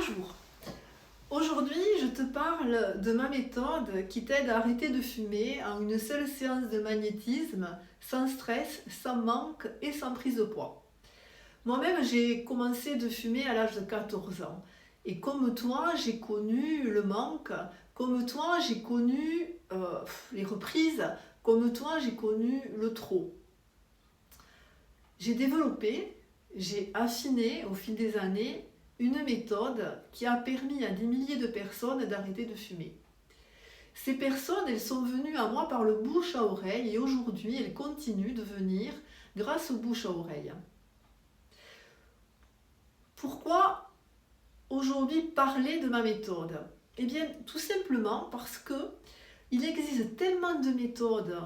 Bonjour, aujourd'hui je te parle de ma méthode qui t'aide à arrêter de fumer en une seule séance de magnétisme, sans stress, sans manque et sans prise de poids. Moi-même j'ai commencé de fumer à l'âge de 14 ans et comme toi j'ai connu le manque, comme toi j'ai connu les reprises, comme toi j'ai connu le trop. J'ai développé, j'ai affiné au fil des années une méthode qui a permis à des milliers de personnes d'arrêter de fumer. Ces personnes, elles sont venues à moi par le bouche à oreille et aujourd'hui, elles continuent de venir grâce au bouche à oreille. Pourquoi aujourd'hui parler de ma méthode? Eh bien, tout simplement parce que il existe tellement de méthodes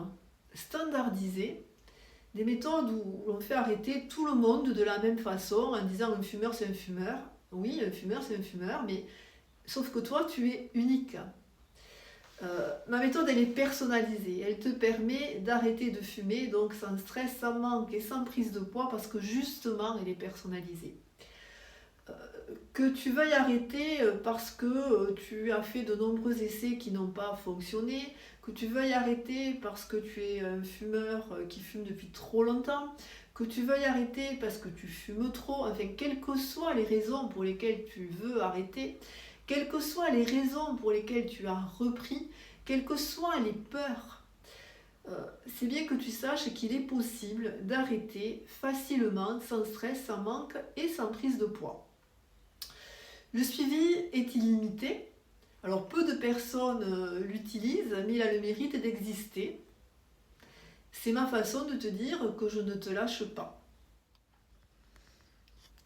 standardisées, des méthodes où on fait arrêter tout le monde de la même façon en disant un fumeur c'est un fumeur. Oui, un fumeur c'est un fumeur, mais sauf que toi tu es unique. Ma méthode elle est personnalisée, elle te permet d'arrêter de fumer donc sans stress, sans manque et sans prise de poids parce que justement elle est personnalisée. Que tu veuilles arrêter parce que tu as fait de nombreux essais qui n'ont pas fonctionné, que tu veuilles arrêter parce que tu es un fumeur qui fume depuis trop longtemps, que tu veuilles arrêter parce que tu fumes trop, enfin quelles que soient les raisons pour lesquelles tu veux arrêter, quelles que soient les raisons pour lesquelles tu as repris, quelles que soient les peurs, c'est bien que tu saches qu'il est possible d'arrêter facilement, sans stress, sans manque et sans prise de poids. Le suivi est illimité. Alors peu de personnes l'utilisent, mais il a le mérite d'exister. C'est ma façon de te dire que je ne te lâche pas.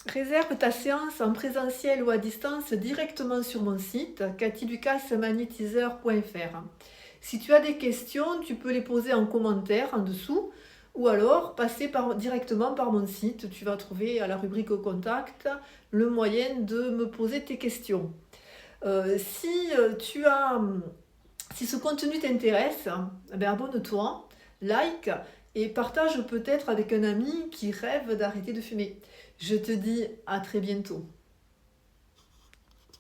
Réserve ta séance en présentiel ou à distance directement sur mon site cathylucasmagnétiseur.fr. Si tu as des questions, tu peux les poser en commentaire en dessous ou alors passer directement par mon site. Tu vas trouver à la rubrique Contact le moyen de me poser tes questions. Si ce contenu t'intéresse, abonne-toi, like et partage peut-être avec un ami qui rêve d'arrêter de fumer. Je te dis à très bientôt.